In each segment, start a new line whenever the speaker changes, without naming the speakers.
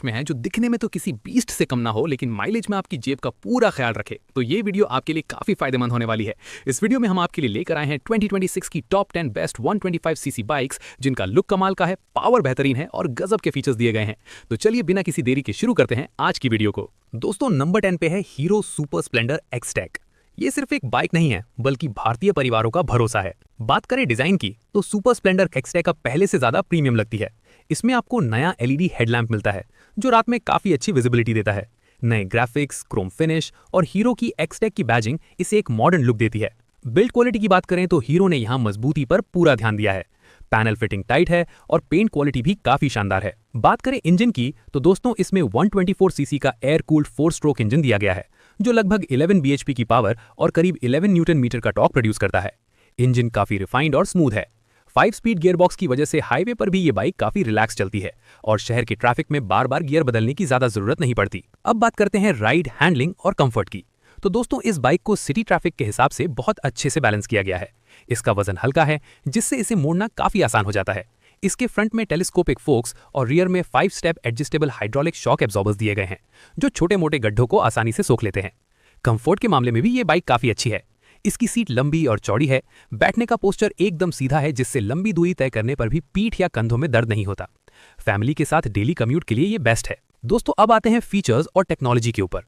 में है जो दिखने में तो किसी बीस्ट से कम ना हो लेकिन माइलेज में आपकी जेब का पूरा ख्याल रखे, तो ये वीडियो आपके लिए काफी फायदेमंद होने वाली है। इस वीडियो में हम आपके लिए लेकर आए हैं 2026 की टॉप 10 बेस्ट 125 सीसी बाइक्स जिनका लुक कमाल का है, पावर बेहतरीन है और गजब के फीचर्स दिए गए हैं। तो चलिए बिना किसी देरी के शुरू करते हैं आज की वीडियो को। दोस्तों नंबर 10 पे है हीरो सुपर स्प्लेंडर एक्सटेक। ये सिर्फ एक बाइक नहीं है बल्कि भारतीय परिवारों का भरोसा है। बात करें डिजाइन की तो सुपर स्प्लेंडर एक्सटेक अब पहले से ज्यादा प्रीमियम लगती है। इसमें आपको नया एलईडी हेडलैम्प मिलता है जो रात में काफी अच्छी विजिबिलिटी देता है। नए ग्राफिक्स, क्रोम फिनिश और हीरो की एक्सटेक की बैजिंग इसे एक मॉडर्न लुक देती है। बिल्ड क्वालिटी की बात करें तो हीरो ने यहाँ मजबूती पर पूरा ध्यान दिया है। पैनल फिटिंग टाइट है और पेंट क्वालिटी भी काफी शानदार है। बात करें इंजन की तो दोस्तों इसमें 124 सीसी का एयर कूल्ड 4 स्ट्रोक इंजन दिया गया है जो लगभग 11 bhp की पावर और करीब 11 न्यूटन मीटर का टॉर्क प्रोड्यूस करता है। इंजन काफी रिफाइंड और स्मूथ है। 5 स्पीड गियरबॉक्स की वजह से हाईवे पर भी ये बाइक काफी रिलैक्स चलती है और शहर के ट्रैफिक में बार बार गियर बदलने की ज्यादा जरूरत नहीं पड़ती। अब बात करते हैं राइड, हैंडलिंग और कंफर्ट की। तो दोस्तों इस बाइक को सिटी ट्रैफिक के हिसाब से बहुत अच्छे से बैलेंस किया गया है। इसका वजन हल्का है जिससे इसे मोड़ना काफी आसान हो जाता है। इसके फ्रंट में टेलीस्कोपिक फोक्स और रियर में 5 step adjustable hydraulic shock absorbers दिए गए हैं जो छोटे मोटे गड्ढों को आसानी से सोख लेते हैं। कंफर्ट के मामले में भी ये बाइक काफी अच्छी है। इसकी सीट लंबी और चौड़ी है। बैठने का पोस्चर एकदम सीधा है जिससे लंबी दूरी तय करने पर भी पीठ या कंधों में दर्द नहीं होता। फैमिली के साथ डेली कम्यूट के लिए ये बेस्ट है। दोस्तों अब आते हैं फीचर्स और टेक्नोलॉजी के ऊपर।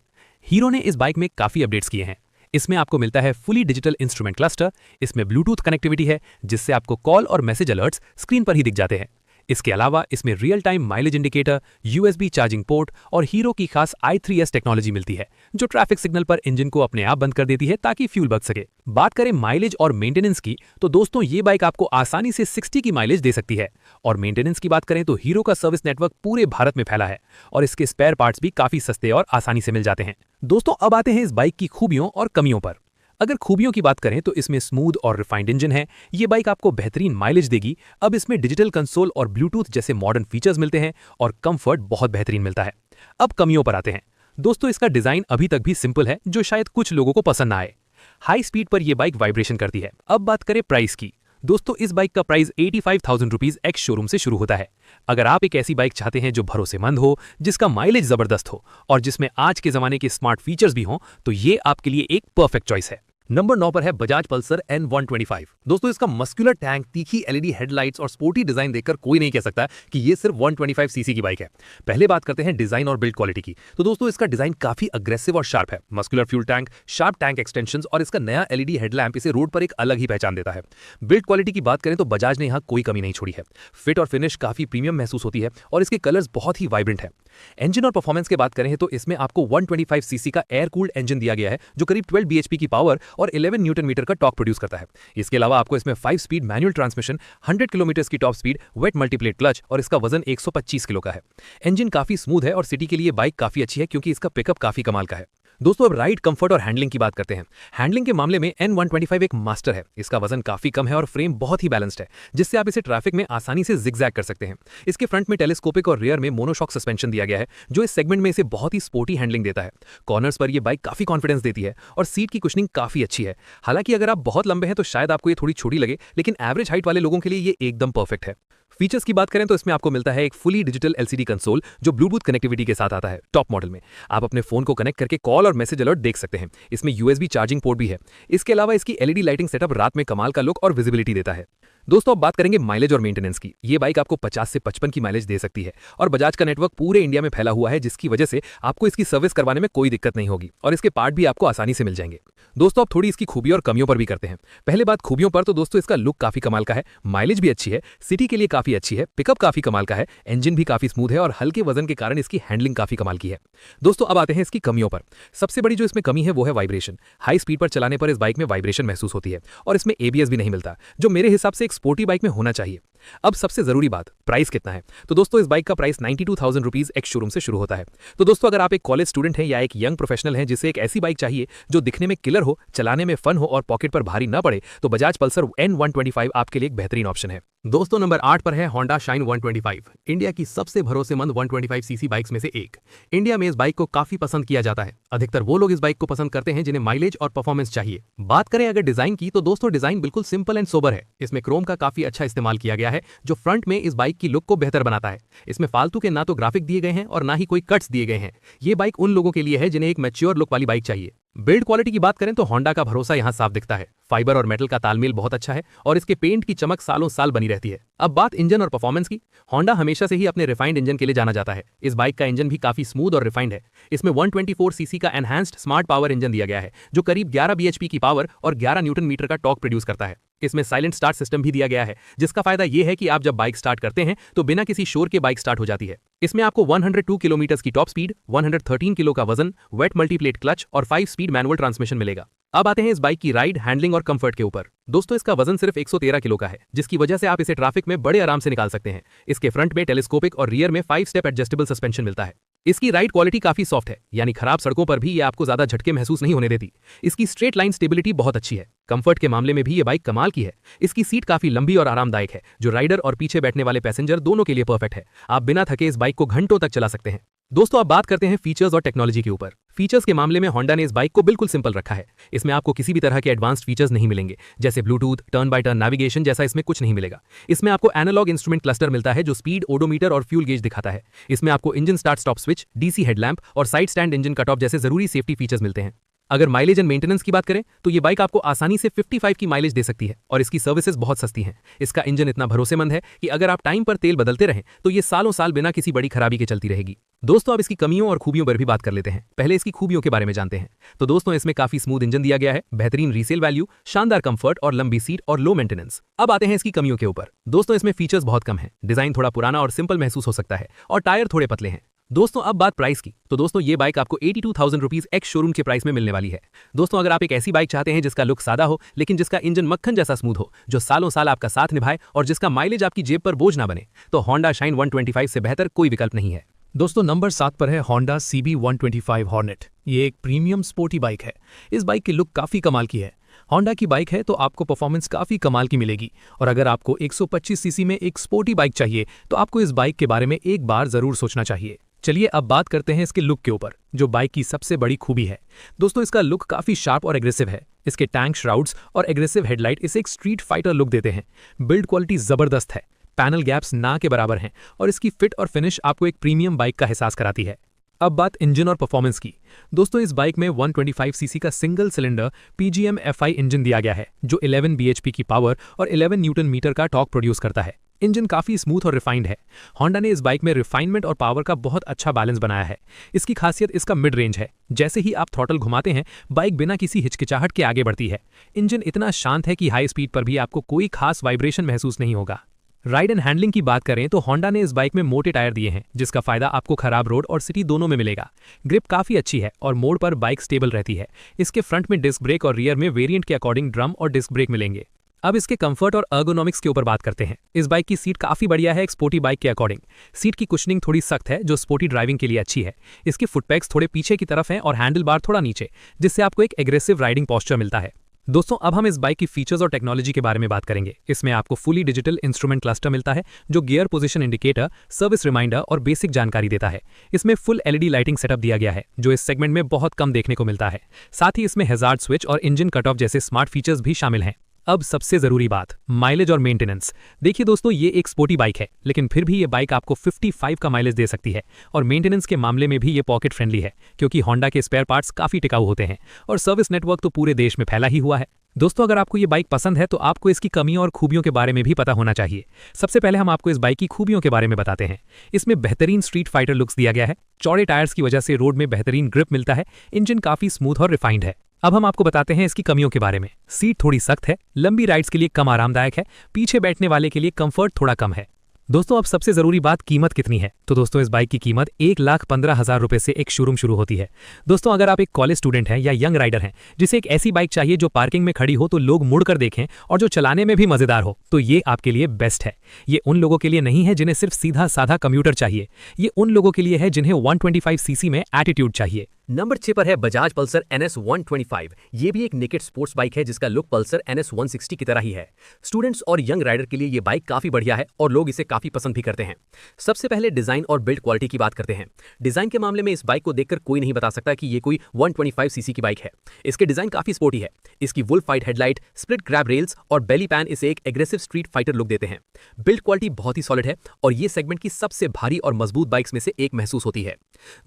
हीरो ने इस बाइक में काफी अपडेट्स किए हैं। इसमें आपको मिलता है फुली डिजिटल इंस्ट्रूमेंट क्लस्टर। इसमें ब्लूटूथ कनेक्टिविटी है जिससे आपको कॉल और मैसेज अलर्ट्स स्क्रीन पर ही दिख जाते हैं। इसके अलावा इसमें real time mileage indicator, USB charging port और हीरो की खास i3s टेक्नोलॉजी मिलती है जो ट्रैफिक सिग्नल पर इंजन को अपने आप बंद कर देती है ताकि फ्यूल बच सके। बात करें माइलेज और मेंटेनेंस की तो दोस्तों ये बाइक आपको आसानी से 60 की माइलेज दे सकती है। और मेंटेनेंस की बात करें तो हीरो का सर्विस नेटवर्क पूरे भारत में फैला है और इसके स्पेयर पार्ट्स भी काफी सस्ते और आसानी से मिल जाते हैं। दोस्तों अब आते हैं इस बाइक की खूबियों और कमियों पर। अगर खूबियों की बात करें तो इसमें स्मूथ और रिफाइंड इंजन है। ये बाइक आपको बेहतरीन माइलेज देगी। अब इसमें डिजिटल कंसोल और ब्लूटूथ जैसे मॉडर्न फीचर्स मिलते हैं और कंफर्ट बहुत बेहतरीन मिलता है। अब कमियों पर आते हैं। दोस्तों इसका डिजाइन अभी तक भी सिंपल है जो शायद कुछ लोगों को पसंद ना आए। हाई स्पीड पर यह बाइक वाइब्रेशन करती है। अब बात करें प्राइस की। दोस्तों इस बाइक का प्राइस 85,000 रुपीज एक्स शोरूम से शुरू होता है। अगर आप एक ऐसी बाइक चाहते हैं जो भरोसेमंद हो, जिसका माइलेज जबरदस्त हो और जिसमें आज के जमाने के स्मार्ट फीचर्स भी हों तो ये आपके लिए एक परफेक्ट चॉइस है।
नंबर 9 पर है बजाज पल्सर N125। दोस्तों इसका मस्कुलर टैंक, तीखी एलईडी हेडलाइट्स और स्पोर्टी डिजाइन देखकर कोई नहीं कह सकता कि ये सिर्फ 125 सीसी की बाइक है। पहले बात करते हैं डिजाइन और बिल्ड क्वालिटी की। तो दोस्तों इसका डिजाइन काफी अग्रेसिव और शार्प है। Muscular fuel tank, sharp tank extensions और इसका नया एलईडी हेडलैम्प इसे रोड पर एक अलग ही पहचान देता है। बिल्ड क्वालिटी की बात करें तो बजाज ने यहाँ कोई कमी नहीं छोड़ी है। फिट और फिनिश काफी प्रीमियम महसूस होती है और इसके कलर्स बहुत ही वाइब्रेंट है। इंजन और परफॉर्मेंस की बात करें तो इसमें आपको 125 सीसी का एयर कूल्ड इंजन दिया गया है जो करीब 12 bhp की पावर और 11 न्यूटन मीटर का टॉर्क प्रोड्यूस करता है। इसके अलावा आपको इसमें 5 स्पीड मैनुअल ट्रांसमिशन, 100 किलोमीटर की top speed, wet multiplate clutch और इसका वजन 125 किलो का है। इंजन काफी स्मूथ है और सिटी के लिए बाइक काफी अच्छी है क्योंकि इसका पिकअप काफी कमाल का है। दोस्तों अब राइड, कंफर्ट और हैंडलिंग की बात करते हैं। हैंडलिंग के मामले में N125 एक मास्टर है। इसका वजन काफी कम है और फ्रेम बहुत ही बैलेंस्ड है जिससे आप इसे ट्रैफिक में आसानी से जिगजैग कर सकते हैं। इसके फ्रंट में टेलीस्कोपिक और रियर में मोनोशॉक सस्पेंशन दिया गया है जो इस सेगमेंट में इसे बहुत ही स्पोर्टी हैंडलिंग देता है। कॉर्नर्स पर यह बाइक काफी कॉन्फिडेंस देती है और सीट की कुशनिंग काफी अच्छी है। हालांकि अगर आप बहुत लंबे हैं तो शायद आपको ये थोड़ी छोटी लगे, लेकिन एवरेज हाइट वाले लोगों के लिए ये एकदम परफेक्ट है। फीचर्स की बात करें तो इसमें आपको मिलता है एक फुली डिजिटल एलसीडी कंसोल जो ब्लूटूथ कनेक्टिविटी के साथ आता है। टॉप मॉडल में आप अपने फोन को कनेक्ट करके कॉल और मैसेज अलर्ट देख सकते हैं। इसमें यूएसबी चार्जिंग पोर्ट भी है। इसके अलावा इसकी एलईडी लाइटिंग सेटअप रात में कमाल का लुक और विजिबिलिटी देता है। दोस्तों अब बात करेंगे माइलेज और मेंटेनेंस की। ये बाइक आपको 50 से 55 की माइलेज दे सकती है और बजाज का नेटवर्क पूरे इंडिया में फैला हुआ है जिसकी वजह से आपको इसकी सर्विस करवाने में कोई दिक्कत नहीं होगी और इसके पार्ट भी आपको आसानी से मिल जाएंगे। दोस्तों अब थोड़ी इसकी खूबियों और कमियों पर भी करते हैं। पहले बात खूबियों पर तो दोस्तों इसका लुक काफी कमाल का है, माइलेज भी अच्छी है, सिटी के लिए काफी अच्छी है, पिकअप काफी कमाल का है, इंजन भी काफी स्मूथ है और हल्के वजन के कारण इसकी हैंडलिंग काफी कमाल की है। दोस्तों अब आते हैं इसकी कमियों पर। सबसे बड़ी जो इसमें कमी है वो है वाइब्रेशन। हाई स्पीड पर चलाने पर इस बाइक में वाइब्रेशन महसूस होती है और इसमें एबीएस भी नहीं मिलता जो मेरे हिसाब से एक स्पोर्टी बाइक में होना चाहिए। अब सबसे जरूरी बात, प्राइस कितना है। तो दोस्तों इस बाइक का प्राइस 92,000 रुपीज एक्स शोरूम से शुरू होता है। तो दोस्तों अगर आप एक कॉलेज स्टूडेंट हैं या एक यंग प्रोफेशनल हैं जिसे एक ऐसी बाइक चाहिए जो दिखने में किलर हो, चलाने में फन हो और पॉकेट पर भारी ना पड़े तो बजाज पल्सर N125 आपके लिए एक बेहतरीन ऑप्शन है। दोस्तों नंबर 8 पर है होंडा शाइन 125। इंडिया की सबसे भरोसेमंद 125 सीसी बाइक्स में से एक। इंडिया में इस बाइक को काफी पसंद किया जाता है। अधिकतर वो लोग इस बाइक को पसंद करते हैं जिन्हें माइलेज और परफॉर्मेंस चाहिए। बात करें अगर डिजाइन की तो दोस्तों डिजाइन बिल्कुल सिंपल एंड सोबर है। इसमें क्रोम का काफी अच्छा इस्तेमाल किया गया है
है जो फ्रंट में इस बाइक की लुक को बेहतर बनाता है। इसमें फालतू के ना तो ग्राफिक दिए गए हैं और ना ही कोई कट्स दिए गए हैं। ये बाइक उन लोगों के लिए है जिन्हें एक मैच्योर लुक वाली बाइक चाहिए। बिल्ड क्वालिटी की बात करें तो होंडा का भरोसा यहां साफ दिखता है। फाइबर और मेटल का तालमेल बहुत अच्छा है और इसके पेंट की चमक सालों साल बनी रहती है। अब बात इंजन और परफॉर्मेंस की। होंडा हमेशा से ही अपने रिफाइंड इंजन के लिए जाना जाता है। इस बाइक का इंजन भी काफी स्मूथ और रिफाइंड है। इसमें 124 सीसी का एनहांस्ड स्मार्ट पावर इंजन दिया गया है जो करीब 11 bhp की पावर और 11 न्यूटन मीटर का टॉर्क प्रोड्यूस करता है। इसमें साइलेंट स्टार्ट सिस्टम भी दिया गया है जिसका फायदा यह है कि आप जब बाइक स्टार्ट करते हैं तो बिना किसी शोर के बाइक स्टार्ट हो जाती है। इसमें आपको 102 किलोमीटर की टॉप स्पीड, 113 किलो का वजन, वेट मल्टीप्लेट क्लच और 5 स्पीड मैनुअल ट्रांसमिशन मिलेगा। अब आते हैं इस बाइक की राइड, हैंडलिंग और कंफर्ट के ऊपर। दोस्तों इसका वजन सिर्फ 113 किलो का है जिसकी वजह से आप इसे ट्रैफिक में बड़े आराम से निकाल सकते हैं। इसके फ्रंट में टेलीस्कोपिक और रियर में 5 स्टेप एडजस्टेबल सस्पेंशन मिलता है। इसकी राइड क्वालिटी काफी सॉफ्ट है, यानी खराब सड़कों पर भी ये आपको ज्यादा झटके महसूस नहीं होने देती। इसकी स्ट्रेट लाइन स्टेबिलिटी बहुत अच्छी है। कंफर्ट के मामले में भी ये बाइक कमाल की है। इसकी सीट काफी लंबी और आरामदायक है जो राइडर और पीछे बैठने वाले पैसेंजर दोनों के लिए परफेक्ट है। आप बिना थके इस बाइक को घंटों तक चला सकते हैं। दोस्तों अब बात करते हैं फीचर्स और टेक्नोलॉजी के ऊपर। फीचर्स के मामले में होंडा ने इस बाइक को बिल्कुल सिंपल रखा है। इसमें आपको किसी भी तरह के एडवांस्ड फीचर्स नहीं मिलेंगे, जैसे Bluetooth, turn by turn navigation जैसा इसमें कुछ नहीं मिलेगा। इसमें आपको एनालॉग इंस्ट्रूमेंट क्लस्टर मिलता है जो स्पीड, ओडोमीटर और फ्यूल गेज दिखाता है। इसमें आपको engine start stop switch, DC headlamp और side stand engine cut off जैसे जरूरी सेफ्टी फीचर्स मिलते हैं। अगर माइलेज एंड मेंटेनेंस की बात करें तो ये बाइक आपको आसानी से 55 की माइलेज दे सकती है और इसकी सर्विसेज बहुत सस्ती हैं। इसका इंजन इतना भरोसेमंद है कि अगर आप टाइम पर तेल बदलते रहें तो ये सालों साल बिना किसी बड़ी खराबी के चलती रहेगी। दोस्तों अब इसकी कमियों और खूबियों पर भी बात कर लेते हैं। पहले इसकी खूबियों के बारे में जानते हैं। तो दोस्तों इसमें काफी स्मूथ इंजन दिया गया है, बेहतरीन रीसेल वैल्यू, शानदार कंफर्ट और लंबी सीट और लो मेंटेनेंस। अब आते हैं इसकी कमियों के ऊपर। दोस्तों इसमें फीचर्स बहुत कम है, डिजाइन थोड़ा पुराना और सिंपल महसूस हो सकता है और टायर थोड़े पतले हैं। दोस्तों अब बात प्राइस की। तो दोस्तों ये बाइक आपको 82,000 रुपीज एक्स शोरूम के प्राइस में मिलने वाली है। दोस्तों अगर आप एक ऐसी बाइक चाहते हैं जिसका लुक सादा हो लेकिन जिसका इंजन मक्खन जैसा स्मूथ हो, जो सालों साल आपका साथ निभाए और जिसका माइलेज आपकी जेब पर बोझ ना बने, तो होंडा शाइन 125 से बेहतर कोई विकल्प नहीं है।
दोस्तों नंबर 7 पर है होंडा CB125 हॉर्नेट। ये एक प्रीमियम स्पोर्टी बाइक है। इस बाइक की लुक काफ़ी कमाल की है। होंडा की बाइक है तो आपको परफॉर्मेंस काफ़ी कमाल की मिलेगी और अगर आपको 125 सीसी में एक स्पोर्टी बाइक चाहिए तो आपको इस बाइक के बारे में एक बार ज़रूर सोचना चाहिए। चलिए अब बात करते हैं इसके लुक के ऊपर, जो बाइक की सबसे बड़ी खूबी है। दोस्तों इसका लुक काफ़ी शार्प और एग्रेसिव है। इसके टैंक श्राउड्स और एग्रेसिव हेडलाइट इसे एक स्ट्रीट फाइटर लुक देते हैं। बिल्ड क्वालिटी ज़बरदस्त है, पैनल गैप्स ना के बराबर हैं और इसकी फिट और फिनिश आपको एक प्रीमियम बाइक का एहसास कराती है। अब बात इंजन और परफॉर्मेंस की। दोस्तों इस बाइक में 125 सीसी का single cylinder PGM FI engine दिया गया है जो 11 bhp की पावर और 11 न्यूटन मीटर का टॉर्क प्रोड्यूस करता है। इंजन काफ़ी स्मूथ और रिफाइंड है। होंडा ने इस बाइक में रिफाइनमेंट और पावर का बहुत अच्छा बैलेंस बनाया है। इसकी खासियत इसका मिड रेंज है। जैसे ही आप थ्रॉटल घुमाते हैं बाइक बिना किसी हिचकिचाहट के आगे बढ़ती है। इंजन इतना शांत है कि हाई स्पीड पर भी आपको कोई खास वाइब्रेशन महसूस नहीं होगा। राइड एंड हैंडलिंग की बात करें तो होंडा ने इस बाइक में मोटे टायर दिए हैं जिसका फायदा आपको खराब रोड और सिटी दोनों में मिलेगा। ग्रिप काफ़ी अच्छी है और मोड़ पर बाइक स्टेबल रहती है। इसके फ्रंट में डिस्क ब्रेक और रियर में वेरिएंट के अकॉर्डिंग ड्रम और डिस्क ब्रेक मिलेंगे। अब इसके कंफर्ट और अर्गोनॉमिक्स के ऊपर बात करते हैं। इस बाइक की सीट काफ़ी बढ़िया है एक स्पोर्टी बाइक के अकॉर्डिंग। सीट की कुशनिंग थोड़ी सख्त है जो स्पोर्टी ड्राइविंग के लिए अच्छी है। इसके फुटपैक्स थोड़े पीछे की तरफ हैं और हैंडल बार थोड़ा नीचे, जिससे आपको एक एग्रेसिव राइडिंग पोस्चर मिलता है। दोस्तों अब हम इस बाइक की फीचर्स और टेक्नोलॉजी के बारे में बात करेंगे। इसमें आपको फुली डिजिटल इंस्ट्रूमेंट क्लस्टर मिलता है जो gear position indicator, service reminder और बेसिक जानकारी देता है। इसमें फुल LED लाइटिंग सेटअप दिया गया है जो इस सेगमेंट में बहुत कम देखने को मिलता है। साथ ही इसमें हैजार्ड स्विच और इंजन कट ऑफ जैसे स्मार्ट फीचर्स भी शामिल हैं। अब सबसे जरूरी बात, माइलेज और मेंटेनेंस। देखिए दोस्तों ये एक स्पोर्टी बाइक है लेकिन फिर भी ये बाइक आपको 55 का माइलेज दे सकती है और मेंटेनेंस के मामले में भी ये पॉकेट फ्रेंडली है क्योंकि होंडा के स्पेयर पार्ट्स काफ़ी टिकाऊ होते हैं और सर्विस नेटवर्क तो पूरे देश में फैला ही हुआ है। दोस्तों अगर आपको ये बाइक पसंद है तो आपको इसकी कमियों और खूबियों के बारे में भी पता होना चाहिए। सबसे पहले हम आपको इस बाइक की खूबियों के बारे में बताते हैं। इसमें बेहतरीन स्ट्रीट फाइटर लुक्स दिया गया है। चौड़े टायर्स की वजह से रोड में बेहतरीन ग्रिप मिलता है। इंजन काफ़ी स्मूथ और रिफाइंड है। अब हम आपको बताते हैं इसकी कमियों के बारे में। सीट थोड़ी सख्त है, लंबी राइड्स के लिए कम आरामदायक है, पीछे बैठने वाले के लिए कंफर्ट थोड़ा कम है। दोस्तों अब सबसे जरूरी बात, कीमत कितनी है। तो दोस्तों इस बाइक की कीमत 1,15,000 रुपए से एक शोरूम शुरू होती है। दोस्तों अगर आप एक कॉलेज स्टूडेंट हैं या यंग राइडर हैं जिसे एक ऐसी बाइक चाहिए जो पार्किंग में खड़ी हो तो लोग मुड़कर देखें और जो चलाने में भी मजेदार हो, तो ये आपके लिए बेस्ट है। ये उन लोगों के लिए नहीं है जिन्हें सिर्फ सीधा साधा कम्यूटर चाहिए। ये उन लोगों के लिए है जिन्हें 125 सीसी में एटीट्यूड चाहिए।
नंबर 6 पर है बजाज पल्सर NS 125। ये भी एक नेकेड स्पोर्ट्स बाइक है जिसका लुक पल्सर NS 160 की तरह ही है। स्टूडेंट्स और यंग राइडर के लिए ये बाइक काफी बढ़िया है और लोग इसे काफी पसंद भी करते हैं। सबसे पहले डिजाइन और बिल्ड क्वालिटी की बात करते हैं। डिजाइन के मामले में इस बाइक को देखकर कोई नहीं बता सकता कि ये कोई 125 सीसी की बाइक है। इसके डिजाइन काफी स्पोर्टी है। इसकी wolf white headlight, split grab rails और बेली पैन इसे एक एग्रेसिव स्ट्रीट फाइटर लुक देते हैं। बिल्ड क्वालिटी बहुत ही सॉलिड है और ये सेगमेंट की सबसे भारी और मजबूत बाइक्स में से एक महसूस होती है।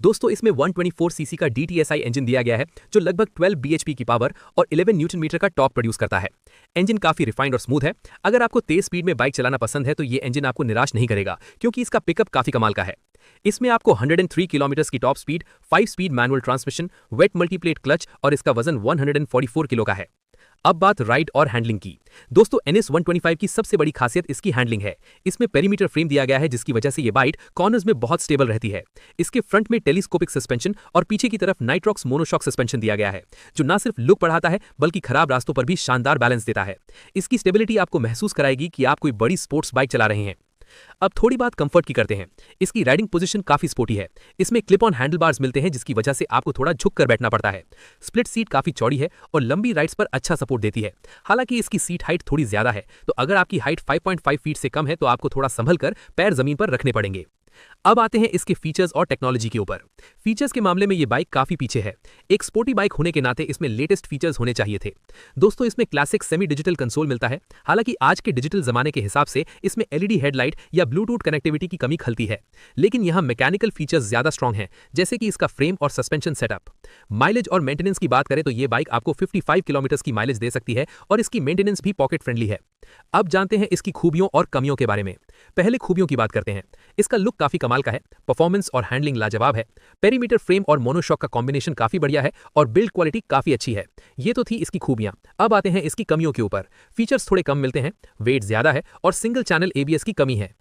दोस्तों, इसमें 124 सीसी का DTSI इंजन दिया गया है जो लगभग 12 bhp की पावर और 11 न्यूटन मीटर का टॉर्क प्रोड्यूस करता है। इंजन काफी रिफाइंड और स्मूथ है। अगर आपको तेज स्पीड में बाइक चलाना पसंद है तो ये इंजन आपको निराश नहीं करेगा क्योंकि इसका पिकअप काफी कमाल का है। इसमें आपको 103 किलोमीटर की top speed, 5 speed manual transmission, wet multiplate clutch और इसका वजन 144 किलो का है। अब बात राइड और हैंडलिंग की। दोस्तों, NS 125 की सबसे बड़ी खासियत इसकी हैंडलिंग है। इसमें पेरीमीटर फ्रेम दिया गया है जिसकी वजह से ये बाइक कॉर्नर्स में बहुत स्टेबल रहती है। इसके फ्रंट में टेलीस्कोपिक सस्पेंशन और पीछे की तरफ नाइट्रॉक्स मोनोशॉक सस्पेंशन दिया गया है जो न सिर्फ लुक बढ़ाता है बल्कि खराब रास्तों पर भी शानदार बैलेंस देता है। इसकी स्टेबिलिटी आपको महसूस कराएगी कि आप कोई बड़ी स्पोर्ट्स बाइक चला रहे हैं। अब थोड़ी बात कंफर्ट की करते हैं। इसकी राइडिंग पोजीशन काफी स्पोर्टी है। इसमें क्लिप ऑन हैंडल बार्स मिलते हैं जिसकी वजह से आपको थोड़ा झुक कर बैठना पड़ता है। स्प्लिट सीट काफी चौड़ी है और लंबी राइड्स पर अच्छा सपोर्ट देती है। हालांकि इसकी सीट हाइट थोड़ी ज्यादा है, तो अगर आपकी हाइट 5.5 फीट से कम है तो आपको थोड़ा संभल कर पैर जमीन पर रखने पड़ेंगे। अब आते हैं इसके फीचर्स और टेक्नोलॉजी के ऊपर। फीचर्स के मामले में ये बाइक काफी पीछे है। एक स्पोर्टी बाइक होने के नाते इसमें लेटेस्ट फीचर्स होने चाहिए थे। दोस्तों, इसमें क्लासिक सेमी डिजिटल कंसोल मिलता है। हालांकि आज के डिजिटल जमाने के हिसाब से इसमें LED हेडलाइट या ब्लूटूथ कनेक्टिविटी की कमी खलती है, लेकिन यहाँ मैकेनिकल फीचर्स ज्यादा स्ट्रॉन्ग हैं, जैसे कि इसका फ्रेम और सस्पेंशन सेटअप। माइलेज और मेंटेनेंस की बात करें तो ये बाइक आपको 55 किलोमीटर की माइलेज दे सकती है और इसकी मेंटेनेंस भी पॉकेट फ्रेंडली है। अब जानते हैं इसकी खूबियों और कमियों के बारे में। पहले खूबियों की बात करते हैं। इसका लुक काफी कमाल का है, परफॉर्मेंस और हैंडलिंग लाजवाब है। पेरीमीटर फ्रेम और मोनोशॉक का कॉम्बिनेशन काफी बढ़िया है और बिल्ड क्वालिटी काफी अच्छी है। ये तो थी इसकी खूबियां। अब आते हैं इसकी कमियों के ऊपर। फीचर्स थोड़े कम मिलते हैं, वेट ज्यादा है और सिंगल चैनल ABS की कमी है।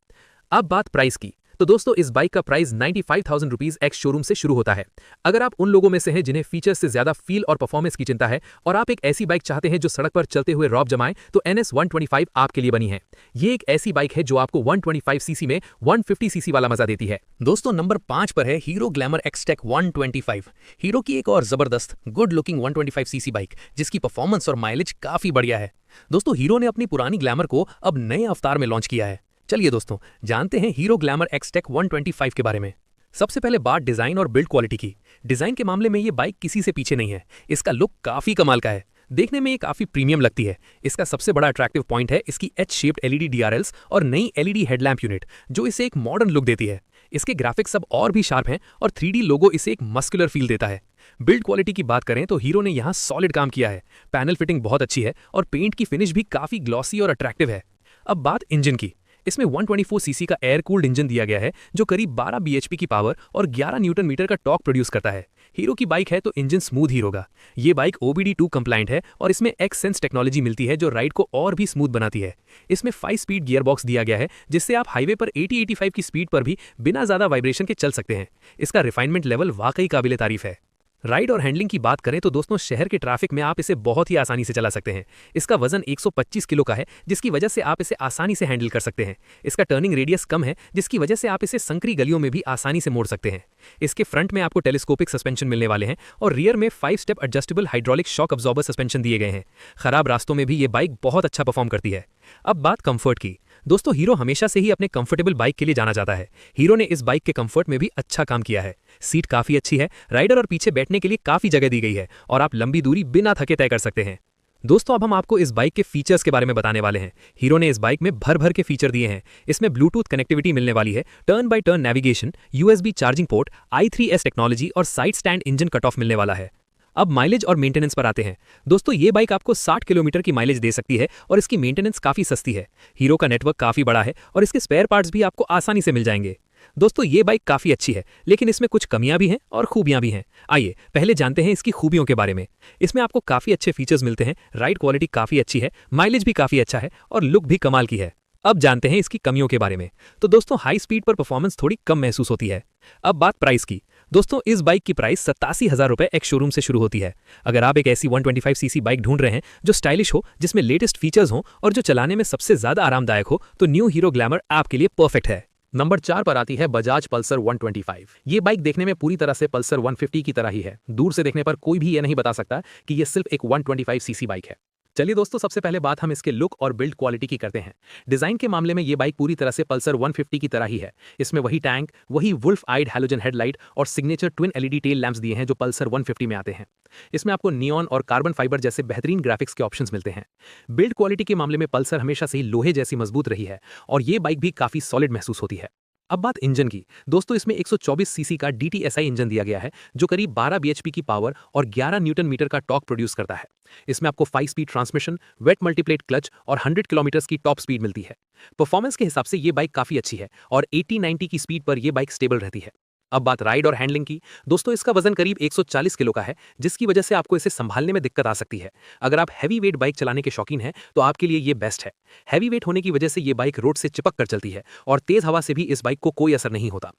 अब बात प्राइस की, तो दोस्तों इस बाइक का प्राइस 95,000 रुपीज एक्स शोरूम से शुरू होता है। अगर आप उन लोगों में से हैं जिन्हें फीचर्स से ज्यादा फील और परफॉर्मेंस की चिंता है और आप एक ऐसी बाइक चाहते हैं जो सड़क पर चलते हुए रौब जमाए, तो NS 125 आपके लिए बनी है। ये एक ऐसी बाइक है जो आपको 125 सीसी में 150 सीसी वाला मजा देती है।
दोस्तों, नंबर 5 पर है हीरो ग्लैमर एक्सटेक 125। हीरो की एक और जबरदस्त गुड लुकिंग 125 सीसी बाइक जिसकी परफॉर्मेंस और माइलेज काफी बढ़िया है। दोस्तों, हीरो ने अपनी पुरानी ग्लैमर को अब नए अवतार में लॉन्च किया है। चलिए दोस्तों, जानते हैं हीरो ग्लैमर एक्सटेक 125 के बारे में। सबसे पहले बात डिजाइन और बिल्ड क्वालिटी की। डिजाइन के मामले में ये बाइक किसी से पीछे नहीं है। इसका लुक काफी कमाल का है। देखने में ये काफी प्रीमियम लगती है। इसका सबसे बड़ा अट्रैक्टिव पॉइंट है इसकी H-शेप्ड LED DRLs और नई LED हेडलैम्प यूनिट जो इसे एक मॉडर्न लुक देती है। इसके ग्राफिक्स अब और भी शार्प हैं और 3D लोगो इसे एक मस्कुलर फील देता है। बिल्ड क्वालिटी की बात करें तो हीरो ने यहाँ सॉलिड काम किया है। पैनल फिटिंग बहुत अच्छी है और पेंट की फिनिश भी काफी ग्लॉसी और अट्रैक्टिव है। अब बात इंजन की। इसमें 124 सीसी का एयर कूल्ड इंजन दिया गया है जो करीब 12 bhp की पावर और 11 न्यूटन मीटर का टॉर्क प्रोड्यूस करता है। हीरो की बाइक है तो इंजन स्मूथ ही होगा। ये बाइक OBD2 कंप्लाइंट है और इसमें X-Sense टेक्नोलॉजी मिलती है जो राइड को और भी स्मूथ बनाती है। इसमें 5 स्पीड गियर बॉक्स दिया गया है जिससे आप हाईवे पर 80-85 की स्पीड पर भी बिना ज्यादा वाइब्रेशन के चल सकते हैं। इसका रिफाइनमेंट लेवल वाकई काबिले तारीफ है। राइड और हैंडलिंग की बात करें तो दोस्तों शहर के ट्रैफिक में आप इसे बहुत ही आसानी से चला सकते हैं। इसका वजन 125 किलो का है जिसकी वजह से आप इसे आसानी से हैंडल कर सकते हैं। इसका टर्निंग रेडियस कम है जिसकी वजह से आप इसे संकरी गलियों में भी आसानी से मोड़ सकते हैं। इसके फ्रंट में आपको टेलीस्कोपिक सस्पेंशन मिलने वाले हैं और रियर में 5 step adjustable hydraulic shock absorber suspension दिए गए हैं। खराब रास्तों में भी ये बाइक बहुत अच्छा परफॉर्म करती है। अब बात कंफर्ट की। दोस्तों, हीरो हमेशा से ही अपने कंफर्टेबल बाइक के लिए जाना जाता है। हीरो ने इस बाइक के कंफर्ट में भी अच्छा काम किया है। सीट काफी अच्छी है, राइडर और पीछे बैठने के लिए काफी जगह दी गई है और आप लंबी दूरी बिना थके तय कर सकते हैं। दोस्तों, अब हम आपको इस बाइक के फीचर्स के बारे में बताने वाले हैं। हीरो ने इस बाइक में भर भर के फीचर दिए हैं। इसमें ब्लूटूथ कनेक्टिविटी मिलने वाली है, turn by turn navigation, USB charging port, i3S technology और side stand engine cut off मिलने वाला है। अब माइलेज और मेंटेनेंस पर आते हैं। दोस्तों, ये बाइक आपको 60 किलोमीटर की माइलेज दे सकती है और इसकी मेंटेनेंस काफी सस्ती है। हीरो का नेटवर्क काफी बड़ा है और इसके स्पेयर पार्ट्स भी आपको आसानी से मिल जाएंगे। दोस्तों, ये बाइक काफी अच्छी है लेकिन इसमें कुछ कमियां भी हैं और खूबियां भी हैं। आइए पहले जानते हैं इसकी खूबियों के बारे में। इसमें आपको काफी अच्छे फीचर्स मिलते हैं, राइड क्वालिटी काफी अच्छी है, माइलेज भी काफी अच्छा है और लुक भी कमाल की है। अब जानते हैं इसकी कमियों के बारे में। तो दोस्तों, हाई स्पीड पर परफॉर्मेंस थोड़ी कम महसूस होती है। अब बात प्राइस की। दोस्तों, इस बाइक की प्राइस 87,000 रुपए एक्स शोरूम से शुरू होती है। अगर आप एक ऐसी 125 सीसी बाइक ढूंढ रहे हैं जो स्टाइलिश हो, जिसमें लेटेस्ट फीचर्स हो और जो चलाने में सबसे ज्यादा आरामदायक हो, तो न्यू हीरो ग्लैमर आपके लिए परफेक्ट है।
नंबर 4 पर आती है बजाज पल्सर 125। ये बाइक देखने में पूरी तरह से पल्सर 150 की तरह ही है। दूर से देखने पर कोई भी ये नहीं बता सकता कि ये सिर्फ एक 125 सीसी बाइक है। चलिए दोस्तों, सबसे पहले बात हम इसके लुक और बिल्ड क्वालिटी की करते हैं। डिजाइन के मामले में ये बाइक पूरी तरह से पल्सर 150 की तरह ही है। इसमें वही टैंक, वही वुल्फ आइड हैलोजन हेडलाइट और signature twin LED tail lamps दिए हैं जो पल्सर 150 में आते हैं। इसमें आपको नियॉन और कार्बन फाइबर जैसे बेहतरीन ग्राफिक्स के ऑप्शंस मिलते हैं। बिल्ड क्वालिटी के मामले में पल्सर हमेशा से ही लोहे जैसी मजबूत रही है और ये बाइक भी काफी सॉलिड महसूस होती है। अब बात इंजन की। दोस्तों, इसमें 124 सीसी का DTSI इंजन दिया गया है जो करीब 12 bhp की पावर और 11 न्यूटन मीटर का टॉर्क प्रोड्यूस करता है। इसमें आपको 5 speed transmission, wet multiplate clutch और 100 किलोमीटर की टॉप स्पीड मिलती है। परफॉर्मेंस के हिसाब से ये बाइक काफी अच्छी है और 80-90 की स्पीड पर यह बाइक स्टेबल रहती है। अब बात राइड और हैंडलिंग की। दोस्तों, इसका वजन करीब 140 किलो का है, जिसकी वजह से आपको इसे संभालने में दिक्कत आ सकती है। अगर आप हैवी वेट बाइक चलाने के शौकीन हैं तो आपके लिए ये बेस्ट है। हैवी वेट होने की वजह से ये बाइक रोड से चिपक कर चलती है और तेज हवा से भी इस बाइक को कोई असर नहीं होता।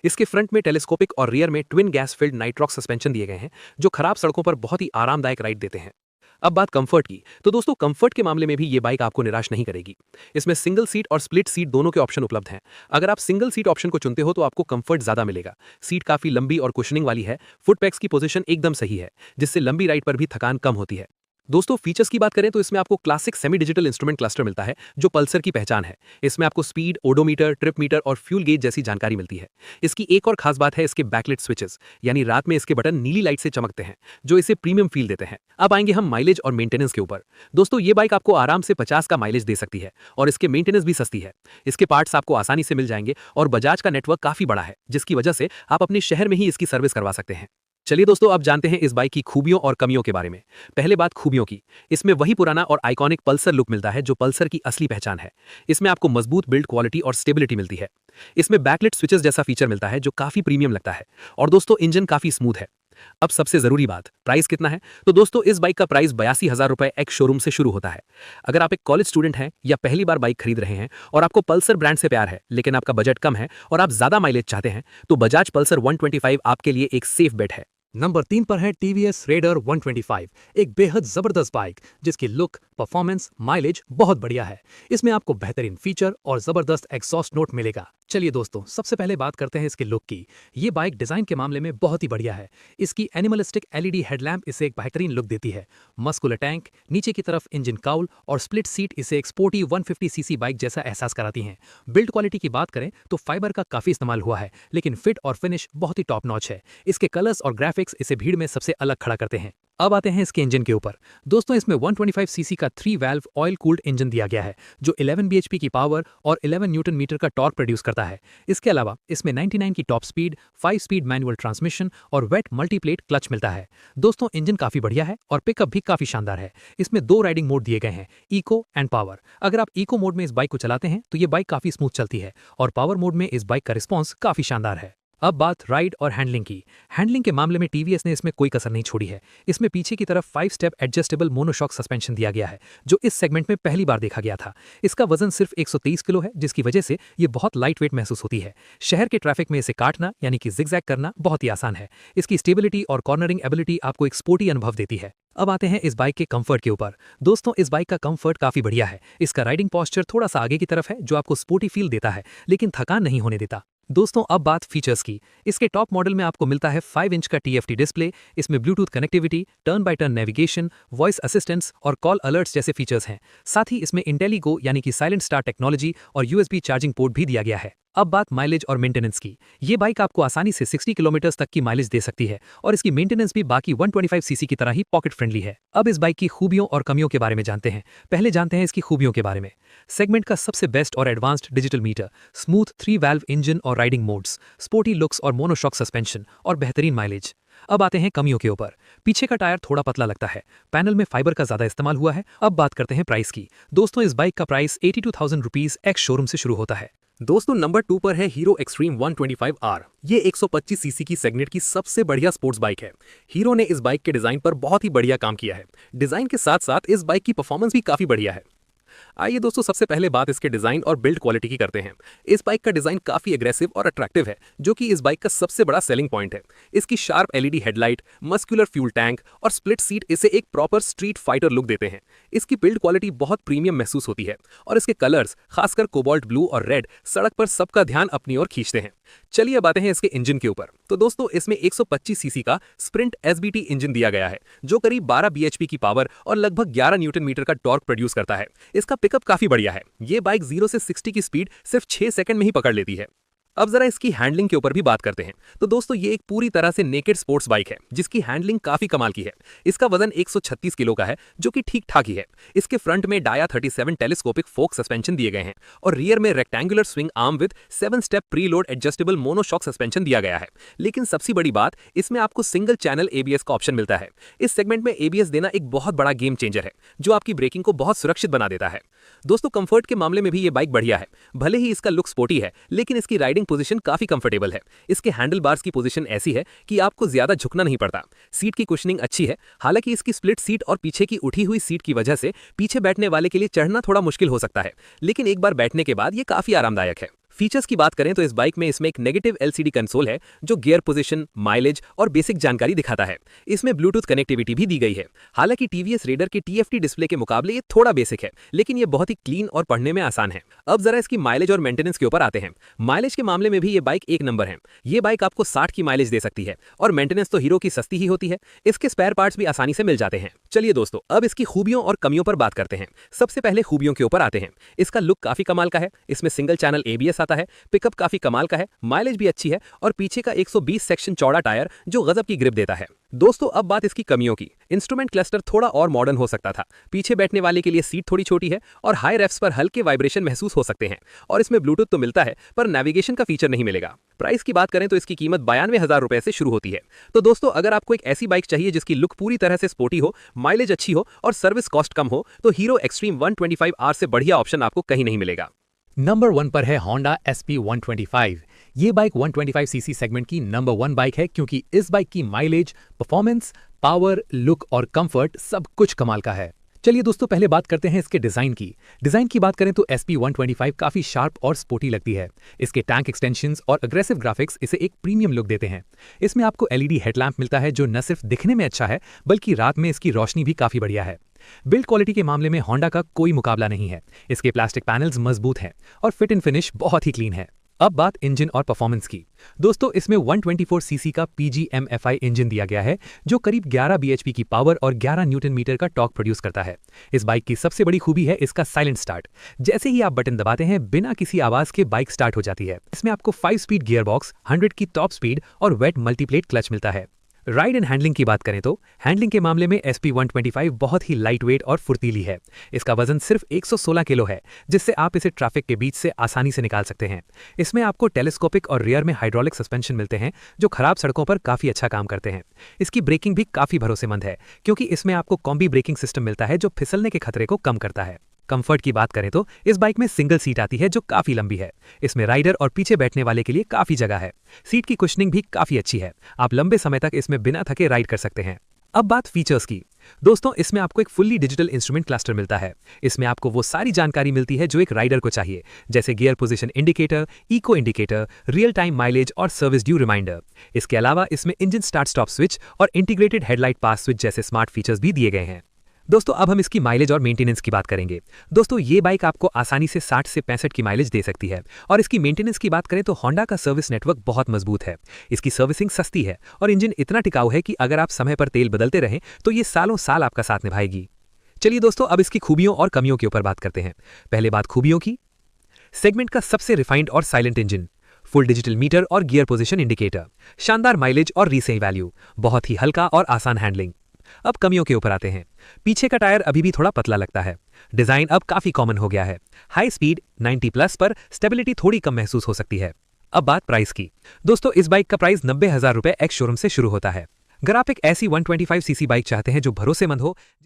इसके फ्रंट में टेलीस्कोपिक और रियर में twin gas filled Nitrox suspension दिए गए हैं जो खराब सड़कों पर बहुत ही आरामदायक राइड देते हैं। अब बात कंफर्ट की, तो दोस्तों कंफर्ट के मामले में भी ये बाइक आपको निराश नहीं करेगी। इसमें सिंगल सीट और स्प्लिट सीट दोनों के ऑप्शन उपलब्ध हैं। अगर आप सिंगल सीट ऑप्शन को चुनते हो तो आपको कंफर्ट ज्यादा मिलेगा। सीट काफी लंबी और कुशनिंग वाली है। फुट पैक्स की पोजीशन एकदम सही है, जिससे लंबी राइड पर भी थकान कम होती है। दोस्तों, फीचर्स की बात करें तो इसमें आपको classic semi digital instrument cluster मिलता है जो पल्सर की पहचान है। इसमें आपको स्पीड, ओडोमीटर, ट्रिप मीटर और फ्यूल गेज जैसी जानकारी मिलती है। इसकी एक और खास बात है इसके बैकलाइट स्विचेस, यानी रात में इसके बटन नीली लाइट से चमकते हैं जो इसे प्रीमियम फील देते हैं। अब आएंगे हम माइलेज और मेंटेनेंस के ऊपर। दोस्तों, ये बाइक आपको आराम से 50 का माइलेज दे सकती है और इसके मेंटेनेंस भी सस्ती है। इसके पार्ट्स आपको आसानी से मिल जाएंगे और बजाज का नेटवर्क काफी बड़ा है, जिसकी वजह से आप अपने शहर में ही इसकी सर्विस करवा सकते हैं। चलिए दोस्तों, अब जानते हैं इस बाइक की खूबियों और कमियों के बारे में। पहले बात खूबियों की। इसमें वही पुराना और आइकॉनिक पल्सर लुक मिलता है जो पल्सर की असली पहचान है। इसमें आपको मजबूत बिल्ड क्वालिटी और स्टेबिलिटी मिलती है। इसमें बैकलाइट स्विचेस जैसा फीचर मिलता है जो काफी प्रीमियम लगता है। और दोस्तों, इंजन काफी स्मूथ है। अब सबसे जरूरी बात, प्राइस कितना है? तो दोस्तों, इस बाइक का प्राइस 82,000 रुपए एक्स शोरूम से शुरू होता है। अगर आप एक कॉलेज स्टूडेंट हैं या पहली बार बाइक खरीद रहे हैं और आपको पल्सर ब्रांड से प्यार है लेकिन आपका बजट कम है और आप ज्यादा माइलेज चाहते हैं, तो बजाज पल्सर 125 आपके लिए एक सेफ बेट है।
नंबर 3 पर है TVS रेडर 125, एक बेहद जबरदस्त बाइक जिसकी लुक, परफॉर्मेंस, माइलेज बहुत बढ़िया है। इसमें आपको बेहतरीन फीचर और जबरदस्त एग्जॉस्ट नोट मिलेगा। चलिए दोस्तों, सबसे पहले बात करते हैं इसके लुक की। ये बाइक डिजाइन के मामले में बहुत ही बढ़िया है। इसकी एनिमलिस्टिक LED हेडलैम्प इसे एक बेहतरीन लुक देती है। मस्कुलर टैंक, नीचे की तरफ इंजन काउल और स्प्लिट सीट इसे एक स्पोर्टी 150 सीसी बाइक जैसा एहसास कराती हैं। बिल्ड क्वालिटी की बात करें तो फाइबर का काफी इस्तेमाल हुआ है, लेकिन फिट और फिनिश बहुत ही टॉप नॉच है। इसके कलर्स और ग्राफिक्स इसे भीड़ में सबसे अलग खड़ा करते हैं। अब आते हैं इसके इंजन के ऊपर। दोस्तों, इसमें 125 सीसी का 3 वाल्व ऑयल कूल्ड इंजन दिया गया है जो 11 bhp की पावर और 11 न्यूटन मीटर का टॉर्क प्रोड्यूस करता है। इसके अलावा इसमें 99 की top speed, 5 speed manual transmission और वेट मल्टीप्लेट क्लच मिलता है। दोस्तों, इंजन काफी बढ़िया है और पिकअप भी काफी शानदार है। इसमें 2 राइडिंग मोड दिए गए हैं, इको एंड पावर। अगर आप इको मोड में इस बाइक को चलाते हैं तो ये बाइक काफी स्मूथ चलती है और पावर मोड में इस बाइक का रिस्पॉन्स काफी शानदार है। अब बात राइड और हैंडलिंग की। हैंडलिंग के मामले में TVS ने इसमें कोई कसर नहीं छोड़ी है। इसमें पीछे की तरफ 5 स्टेप एडजस्टेबल मोनोशॉक सस्पेंशन दिया गया है जो इस सेगमेंट में पहली बार देखा गया था। इसका वजन सिर्फ 123 किलो है, जिसकी वजह से ये बहुत लाइट वेट महसूस होती है। शहर के ट्रैफिक में इसे काटना यानी कि जिगजैग करना बहुत ही आसान है। इसकी स्टेबिलिटी और कॉर्नरिंग एबिलिटी आपको एक स्पोर्टी अनुभव देती है। अब आते हैं इस बाइक के कंफर्ट के ऊपर। दोस्तों, इस बाइक का कंफर्ट काफी बढ़िया है। इसका राइडिंग पोस्चर थोड़ा सा आगे की तरफ है जो आपको स्पोर्टी फील देता है, लेकिन थकान नहीं होने देता। दोस्तों, अब बात फीचर्स की। इसके टॉप मॉडल में आपको मिलता है 5 इंच का TFT डिस्प्ले। इसमें Bluetooth connectivity, turn by turn navigation, voice assistance और कॉल अलर्ट्स जैसे फीचर्स हैं। साथ ही इसमें इंटेलिगो यानी कि साइलेंट स्टार्ट टेक्नोलॉजी और USB चार्जिंग पोर्ट भी दिया गया है। अब बात माइलेज और मेंटेनेंस की। ये बाइक आपको आसानी से 60 किलोमीटर तक की माइलेज दे सकती है और इसकी मेंटेनेंस भी बाकी 125 सीसी की तरह ही पॉकेट फ्रेंडली है। अब इस बाइक की खूबियों और कमियों के बारे में जानते हैं। पहले जानते हैं इसकी खूबियों के बारे में। सेगमेंट का सबसे बेस्ट और advanced digital meter, smooth 3 valve engine और राइडिंग मोड्स, स्पोर्टी लुक्स और मोनोशॉक सस्पेंशन और बेहतरीन माइलेज। अब आते हैं कमियों के ऊपर। पीछे का टायर थोड़ा पतला लगता है, पैनल में फाइबर का ज्यादा इस्तेमाल हुआ है। अब बात करते हैं प्राइस की। दोस्तों, इस बाइक का प्राइस 82,000 रुपीज एक्स शोरूम से शुरू होता है।
दोस्तों, नंबर 2 पर है हीरो एक्सट्रीम 125R। ये 125 सीसी की सेगमेंट की सबसे बढ़िया स्पोर्ट्स बाइक है। हीरो ने इस बाइक के डिजाइन पर बहुत ही बढ़िया काम किया है। डिजाइन के साथ साथ इस बाइक की परफॉर्मेंस भी काफी बढ़िया है।
आइए दोस्तों, सबसे पहले बात इसके डिजाइन और बिल्ड क्वालिटी की करते हैं। इस बाइक का डिजाइन काफी एग्रेसिव और अट्रैक्टिव है, जो कि इस बाइक का सबसे बड़ा सेलिंग पॉइंट है। इसकी sharp LED headlight, muscular fuel tank और स्प्लिट सीट इसे एक प्रॉपर स्ट्रीट फाइटर लुक देते हैं। इसकी बिल्ड क्वालिटी बहुत प्रीमियम महसूस होती है और इसके कलर्स, खासकर कोबाल्ट ब्लू और रेड, सड़क पर सबका ध्यान अपनी ओर खींचते हैं। चलिए बातें हैं इसके इंजन के ऊपर। तो दोस्तों, इसमें 125 सीसी का स्प्रिंट एसबीटी इंजन दिया गया है, जो करीब 12 बीएचपी की पावर और लगभग 11 न्यूटन मीटर का टॉर्क प्रोड्यूस करता है। इसका पिकअप काफी बढ़िया है। ये बाइक 0 से 60 की स्पीड सिर्फ 6 सेकंड में ही पकड़ लेती है। अब जरा इसकी हैंडलिंग के ऊपर भी बात करते हैं। तो दोस्तों, ये एक पूरी तरह से नेकेड स्पोर्ट्स बाइक है, जिसकी हैंडलिंग काफी कमाल की है। इसका वजन 136 किलो का है, जो कि ठीक ठाक ही है। इसके फ्रंट में डाया 37 टेलीस्कोपिक फोक सस्पेंशन दिए गए हैं और रियर में rectangular swing arm with 7 step preload adjustable monoshock suspension दिया गया है। लेकिन सबसे बड़ी बात, इसमें आपको सिंगल चैनल एबीएस का ऑप्शन मिलता है। इस सेगमेंट में एबीएस देना एक बहुत बड़ा गेम चेंजर है, जो आपकी ब्रेकिंग को बहुत सुरक्षित बना देता है। दोस्तों, कंफर्ट के मामले में भी ये बाइक बढ़िया है। भले ही इसका लुक स्पोर्टी है, लेकिन इसकी राइडिंग पोजीशन काफी कंफर्टेबल है। इसके हैंडल बार्स की पोजीशन ऐसी है कि आपको ज्यादा झुकना नहीं पड़ता। सीट की कुशनिंग अच्छी है। हालांकि इसकी स्प्लिट सीट और पीछे की उठी हुई सीट की वजह से पीछे बैठने वाले के लिए चढ़ना थोड़ा मुश्किल हो सकता है, लेकिन एक बार बैठने के बाद ये काफी आरामदायक है। फीचर्स की बात करें तो इस बाइक में इसमें एक नेगेटिव एलसीडी कंसोल है, जो गियर पोजीशन, माइलेज और बेसिक जानकारी दिखाता है। इसमें ब्लूटूथ कनेक्टिविटी भी दी गई है। हालांकि टीवीएस रेडर के टीएफटी डिस्प्ले के मुकाबले ये थोड़ा बेसिक है, लेकिन ये बहुत ही क्लीन और पढ़ने में आसान है। अब जरा इसकी माइलेज और मेंटेनेंस के ऊपर आते हैं। माइलेज के मामले में भी ये बाइक एक नंबर है। ये बाइक आपको 60 की माइलेज दे सकती है और मेंटेनेंस तो हीरो की सस्ती ही होती है। इसके स्पेयर पार्ट्स भी आसानी से मिल जाते हैं। चलिए दोस्तों, अब इसकी खूबियों और कमियों पर बात करते हैं। सबसे पहले खूबियों के ऊपर आते हैं। इसका लुक काफी कमाल का है। इसमें सिंगल चैनल एबीएस आता है, पिकअप काफी कमाल का है, माइलेज भी अच्छी है और पीछे का 120 सेक्शन चौड़ा टायर जो गजब की ग्रिप देता है। दोस्तों, अब बात इसकी कमियों की। इंस्ट्रूमेंट क्लस्टर थोड़ा और मॉडर्न हो सकता था। पीछे बैठने वाले के लिए सीट थोड़ी छोटी है और हाई रेफ्स पर हल्के वाइब्रेशन महसूस हो सकते हैं। और इसमें ब्लूटूथ तो मिलता है, पर नेविगेशन का फीचर नहीं मिलेगा। प्राइस की बात करें तो इसकी कीमत 92,000 रुपए से शुरू होती है। तो दोस्तों, अगर आपको एक ऐसी बाइक चाहिए जिसकी लुक पूरी तरह से स्पोर्टी हो, माइलेज अच्छी हो और सर्विस कॉस्ट कम हो, तो हीरो एक्सट्रीम 125R से बढ़िया ऑप्शन आपको कहीं नहीं मिलेगा।
नंबर 1 पर है Honda SP125। ये बाइक 125 सीसी सेगमेंट की नंबर 1 बाइक है, क्योंकि इस बाइक की माइलेज, परफॉर्मेंस, पावर, लुक और कंफर्ट सब कुछ कमाल का है। चलिए दोस्तों, पहले बात करते हैं इसके डिजाइन की। डिजाइन की बात करें तो SP125 काफी शार्प और स्पोर्टी लगती है। इसके टैंक एक्सटेंशंस और अग्रेसिव ग्राफिक्स इसे एक प्रीमियम लुक देते हैं। इसमें आपको एलईडी हेडलैम्प मिलता है, जो न सिर्फ दिखने में अच्छा है, बल्कि रात में इसकी रोशनी भी काफी बढ़िया है। बिल्ड क्वालिटी के मामले में होंडा का कोई मुकाबला नहीं है। इसके प्लास्टिक पैनल्स मजबूत हैं और फिट एंड फिनिश बहुत ही क्लीन है। अब बात इंजन और परफॉर्मेंस की। दोस्तों, इसमें 124 सीसी का PGMFI इंजन दिया गया है, जो करीब 11 बीएचपी की पावर और 11 न्यूटन मीटर का टॉर्क प्रोड्यूस करता है। इस बाइक की सबसे बड़ी खूबी है इसका साइलेंट स्टार्ट। जैसे ही आप बटन दबाते हैं, बिना किसी आवाज के बाइक स्टार्ट हो जाती है। इसमें आपको 5 स्पीड गियर बॉक्स, 100 की टॉप स्पीड और वेट मल्टीप्लेट क्लच मिलता है। राइड एंड हैंडलिंग की बात करें तो हैंडलिंग के मामले में SP125 बहुत ही लाइट वेट और फुर्तीली है। इसका वजन सिर्फ 116 किलो है, जिससे आप इसे ट्रैफिक के बीच से आसानी से निकाल सकते हैं। इसमें आपको टेलीस्कोपिक और रियर में हाइड्रोलिक सस्पेंशन मिलते हैं, जो खराब सड़कों पर काफी अच्छा काम करते हैं। इसकी ब्रेकिंग भी काफी भरोसेमंद है, क्योंकि इसमें आपको कॉम्बी ब्रेकिंग सिस्टम मिलता है, जो फिसलने के खतरे को कम करता है। कंफर्ट की बात करें तो इस बाइक में सिंगल सीट आती है, जो काफी लंबी है। इसमें राइडर और पीछे बैठने वाले के लिए काफी जगह है। सीट की कुशनिंग भी काफी अच्छी है। आप लंबे समय तक इसमें बिना थके राइड कर सकते हैं। अब बात फीचर्स की। दोस्तों, इसमें आपको एक फुल्ली डिजिटल इंस्ट्रूमेंट क्लस्टर मिलता है। इसमें आपको वो सारी जानकारी मिलती है जो एक राइडर को चाहिए, जैसे gear position indicator, eco indicator, real time mileage और सर्विस ड्यू रिमाइंडर। इसके अलावा इसमें इंजन स्टार्ट स्टॉप स्विच और इंटीग्रेटेड हेडलाइट पास स्विच जैसे स्मार्ट फीचर्स भी दिए गए हैं। दोस्तों, अब हम इसकी माइलेज और मेंटेनेंस की बात करेंगे। दोस्तों, ये बाइक आपको आसानी से 60 से 65 की माइलेज दे सकती है। और इसकी मेंटेनेंस की बात करें तो होंडा का सर्विस नेटवर्क बहुत मजबूत है। इसकी सर्विसिंग सस्ती है और इंजन इतना टिकाऊ है कि अगर आप समय पर तेल बदलते रहें तो ये सालों साल आपका साथ निभाएगी। चलिए दोस्तों, अब इसकी खूबियों और कमियों के ऊपर बात करते हैं। पहले बात खूबियों की। सेगमेंट का सबसे रिफाइंड और silent engine, full digital meter और गियर पोजीशन इंडिकेटर, शानदार माइलेज और रीसेल वैल्यू, बहुत ही हल्का और आसान हैंडलिंग। अब कमियों के ऊपर आते हैं। पीछे का टायर अभी भी थोड़ा पतला लगता है। डिजाइन अब काफी कॉमन हो गया है। हाई स्पीड 90+ पर स्टेबिलिटी थोड़ी कम महसूस हो सकती है। अब बात प्राइस की। दोस्तों, इस बाइक का प्राइस 90,000 रुपए एक्स शोरूम से शुरू होता है। अगर आप एक ऐसी 125 सीसी बाइक चाहते हैं जो भरोसेमंद हो,